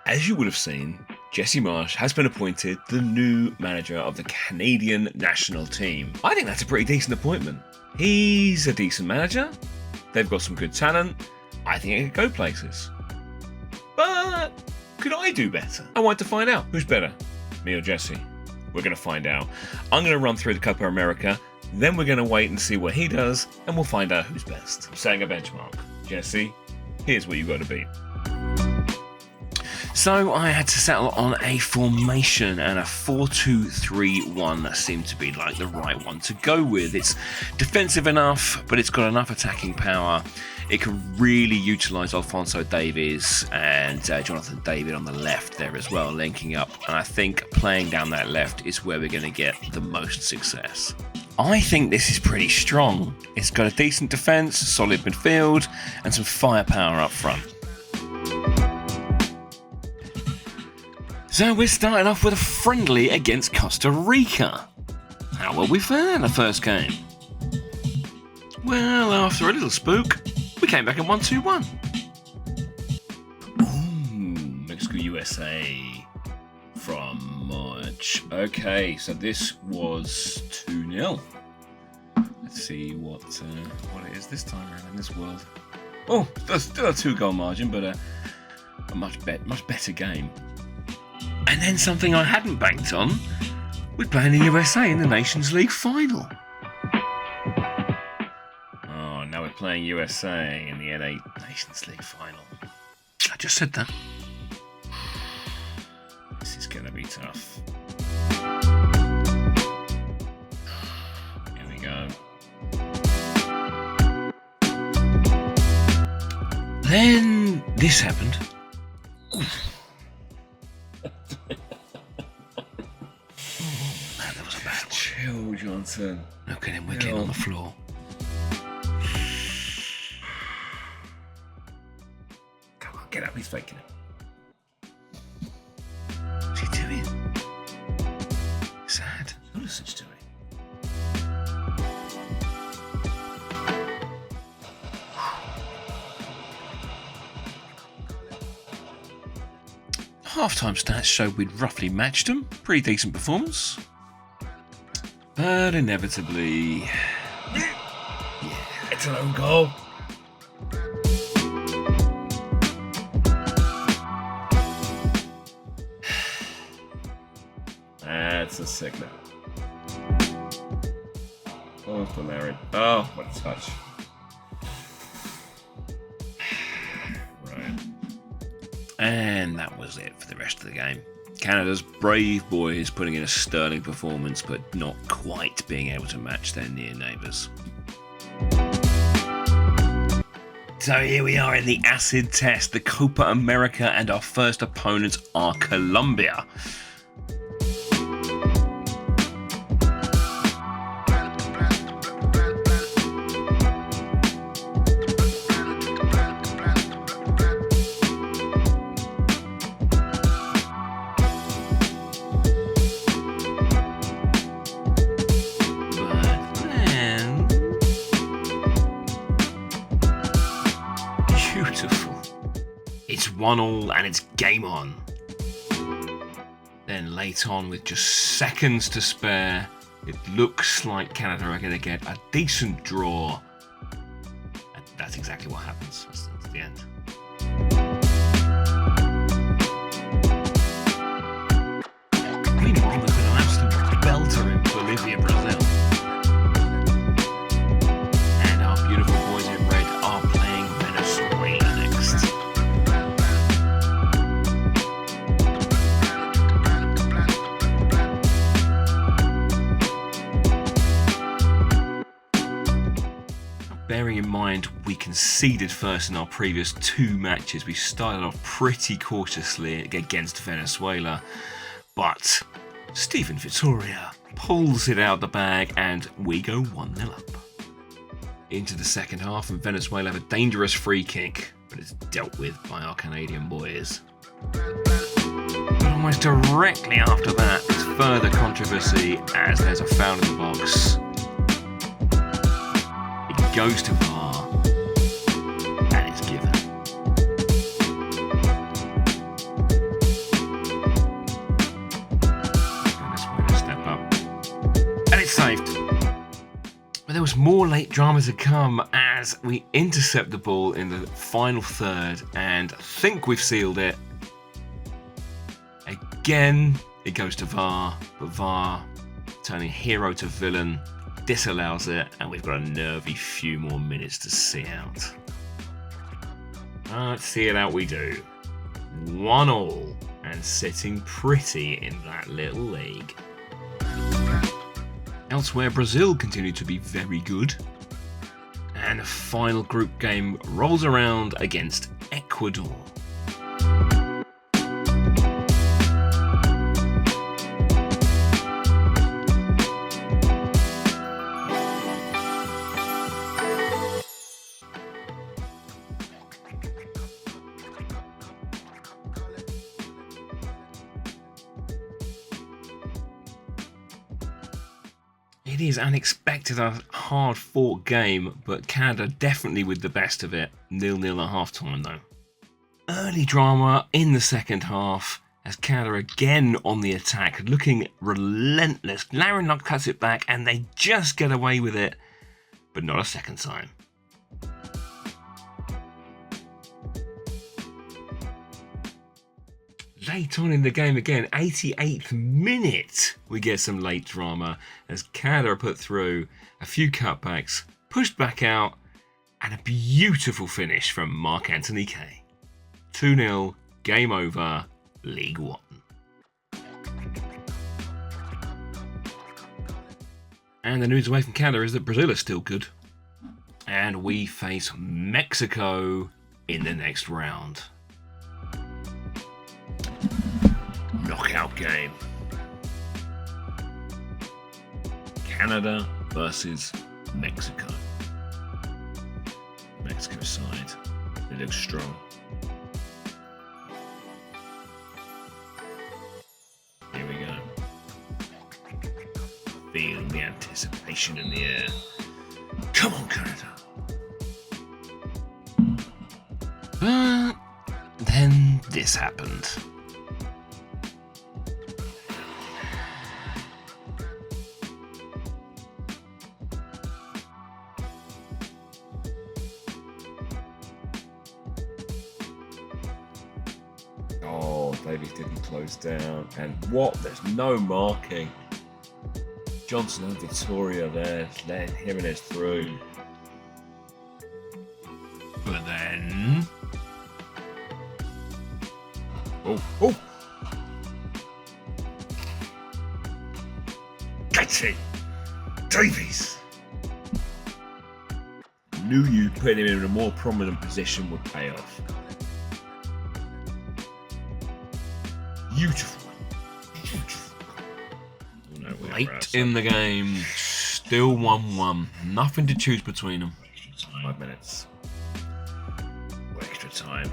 As you would have seen, Jesse Marsch has been appointed the new manager of the Canadian national team. I think that's a pretty decent appointment. He's a decent manager. They've got some good talent. I think it could go places. But could I do better? I want to find out. Who's better, me or Jesse? We're going to find out. I'm going to run through the Copa America, then we're going to wait and see what he does, and we'll find out who's best. Setting a benchmark. Jesse, here's what you've got to beat. So I had to settle on a formation, and a 4-2-3-1 seemed to be like the right one to go with. It's defensive enough, but it's got enough attacking power. It can really utilise Alphonso Davies and Jonathan David on the left there as well, linking up. And I think playing down that left is where we're going to get the most success. I think this is pretty strong. It's got a decent defence, solid midfield, and some firepower up front. So we're starting off with a friendly against Costa Rica. How will we fare in the first game? Well, after a little spook, we came back and won 2-1. Ooh, Mexico USA from March. Okay, so this was 2-0. Let's see what it is this time around in this world. Oh, still a 2-goal margin, but a much better game. And then something I hadn't banked on, we're playing the USA in the Nations League final. Oh, now we're playing USA in the N8 Nations League final. I just said that. This is going to be tough. Here we go. Then this happened. Chill, Johnson. Look at him wiggling on the floor. Come on, get up. He's faking it. What's he doing? Sad. What is he doing? Half-time stats showed we'd roughly matched them. Pretty decent performance. But inevitably, it's an own goal. That's a signal. Oh, we're married. Oh, what a touch. Right. And that was it for the rest of the game. Canada's brave boys putting in a sterling performance, but not quite being able to match their near neighbours. So here we are in the acid test, the Copa America, and our first opponents are Colombia. It's 1-1 and it's game on. Then late on, with just seconds to spare, it looks like Canada are going to get a decent draw. And that's exactly what happens. That's the end. Meanwhile, look at an absolute belter in Bolivia, Brazil. And our beautiful boys in red are playing Venezuela next. Bearing in mind we conceded first in our previous 2 matches, we started off pretty cautiously against Venezuela, but Stephen Vittoria pulls it out the bag and we go 1-0 up. Into the second half, and Venezuela have a dangerous free kick, but it's dealt with by our Canadian boys. But almost directly after that, there's further controversy as there's a foul in the box. Goes to VAR, and it's given. more late drama to come as we intercept the ball in the final third and think we've sealed it. Again, it goes to VAR, but VAR, turning hero to villain, disallows it, and we've got a nervy few more minutes to see out. See it out we do. 1-1, and sitting pretty in that little league. Elsewhere, Brazil continue to be very good. And the final group game rolls around against Ecuador. It is unexpected, a hard-fought game, but Canada definitely with the best of it. 0-0 at half-time though. Early drama in the second half as Canada again on the attack, looking relentless. Larry cuts it back and they just get away with it, but not a second time. Late on in the game again, 88th minute, we get some late drama as Canada are put through, a few cutbacks, pushed back out, and a beautiful finish from Mark Anthony Kaye. 2-0, game over, League One. And the news away from Canada is that Brazil is still good. And we face Mexico in the next round. Knockout game. Canada versus Mexico. Mexico side. They look strong. Here we go. Feel the anticipation in the air. Come on, Canada. But then this happened. Davies didn't close down, and what? There's no marking. Johnson and Victoria there, letting him and his through. But then, oh, gets it, Davies. Knew you put him in a more prominent position would pay off. Beautiful. Late in the game, still 1-1. Nothing to choose between them. 5 minutes. Extra time.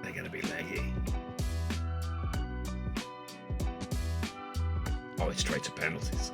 They're going to be leggy. Oh, it's straight to penalties.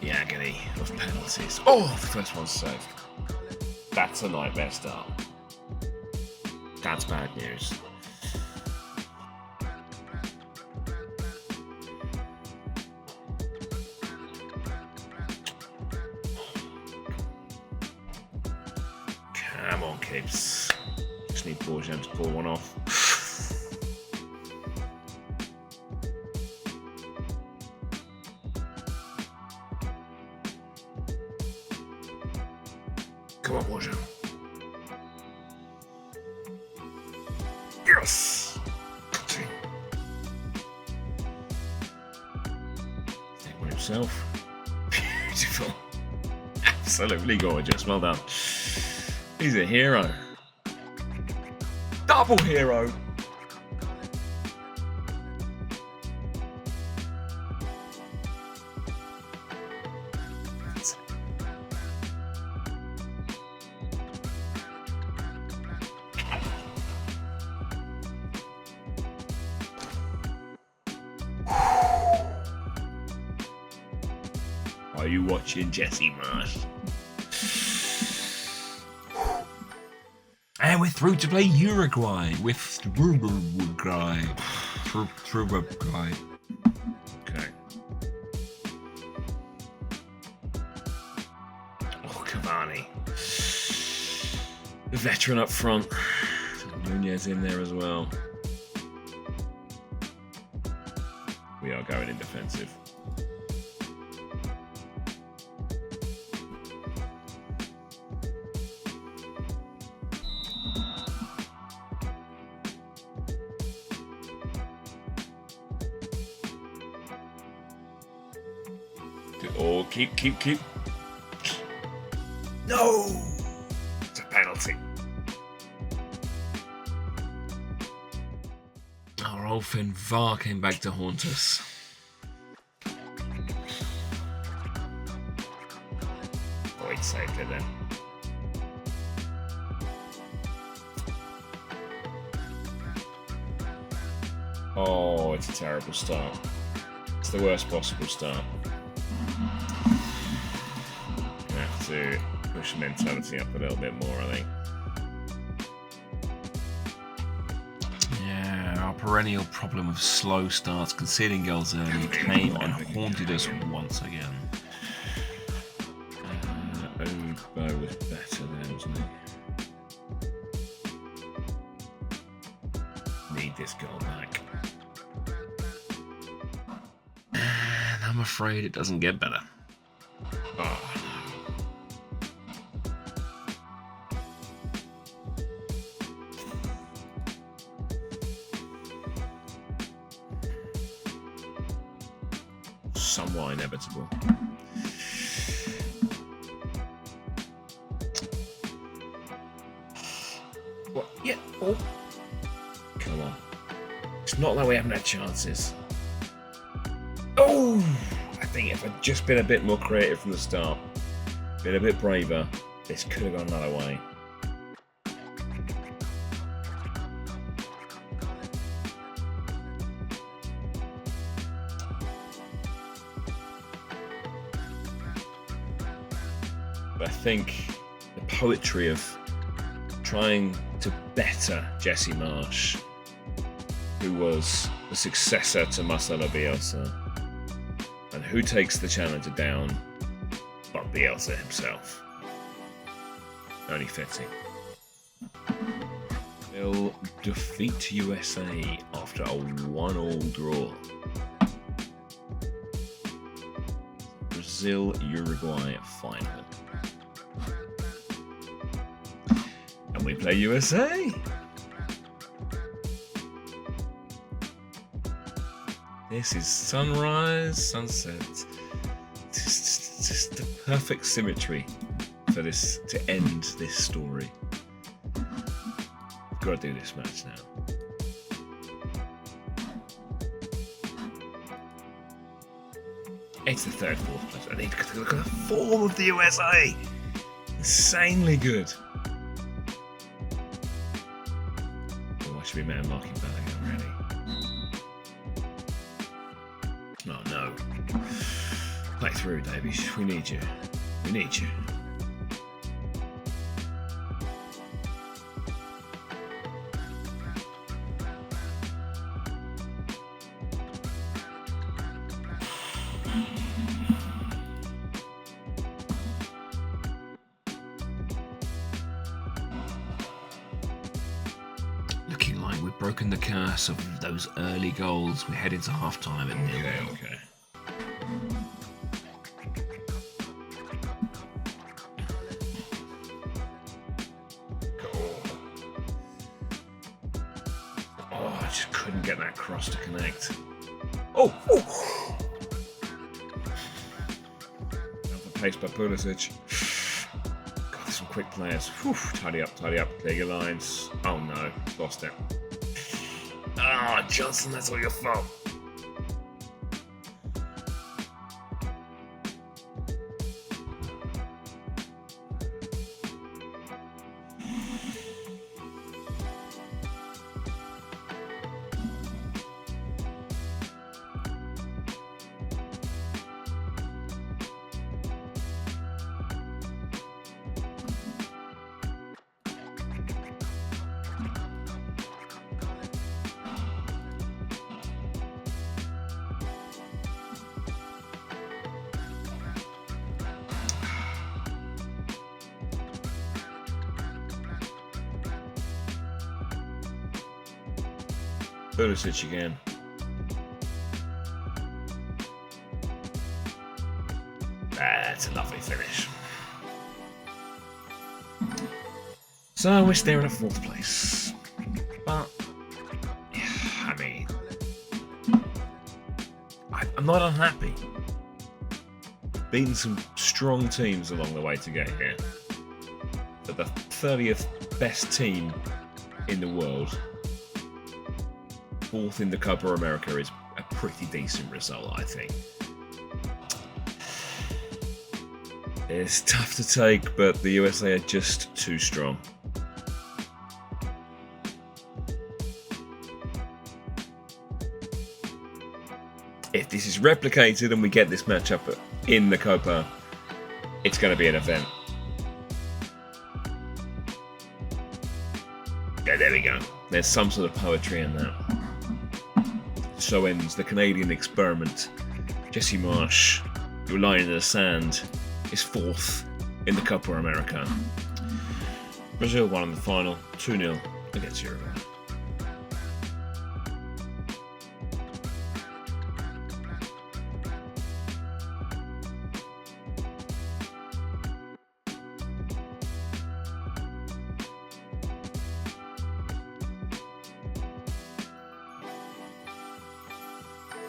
The agony of penalties. Oh, the first one's saved. That's a nightmare start. That's bad news. Come on, kids. Just need Bourgeon to pull one off. Come on, Bourgeon. Yes! Take one himself. Beautiful. Absolutely gorgeous. Well done. He's a hero. Double hero. Are you watching Jesse Marsch? And we're through to play Uruguay with Uruguay. Cavani. The veteran up front. Nunez in there as well. We are going in defensive. Oh, keep. No! It's a penalty. Our old friend VAR came back to haunt us. Oh, he saved it then. Oh, it's a terrible start. It's the worst possible start. Gonna have to push mentality up a little bit more, I think. Yeah, our perennial problem of slow starts, conceding goals early, came and haunted us once again. Ogbo was better there, wasn't he? Need this goal back. And I'm afraid it doesn't get better. Oh. Somewhat inevitable. What? Yeah. Oh. Come on. It's not that we haven't had chances. Oh! I think if I'd just been a bit more creative from the start, been a bit braver, this could have gone another way. But I think the poetry of trying to better Jesse Marsch, who was the successor to Marcelo Bielsa, and who takes the challenger down but Bielsa himself. Only fitting. They'll defeat USA after a 1-1 draw. Brazil-Uruguay final. And we play USA. This is sunrise, sunset. It's just the perfect symmetry for this to end this story. We've got to do this match now. It's the third, fourth place. I need to look at the form of the USA. Insanely good. Oh, I should be man marking Balogun, really. Oh no. Play through, Davies. We need you. We need you. Looking like we've broken the curse of those early goals. We head into half-time at 0-0. Okay. Oh, I just couldn't get that cross to connect. Oh! Another pace by Pulisic. God, there's some quick players. Whew. Tidy up, clear your lines. Oh no, lost it. Ah, Johnson, that's all your fault. Pulisic again. That's a lovely finish. So we're staring at 4th place. But, yeah, I mean, I'm not unhappy. Beaten some strong teams along the way to get here. But the 30th best team in the world, 4th in the Copa America, is a pretty decent result, I think. It's tough to take, but the USA are just too strong. If this is replicated and we get this matchup in the Copa, it's going to be an event. Yeah, there we go. There's some sort of poetry in that. So ends the Canadian experiment. Jesse Marsch, your line in the sand, is 4th in the Copa America. Brazil won in the final, 2-0 against Uruguay.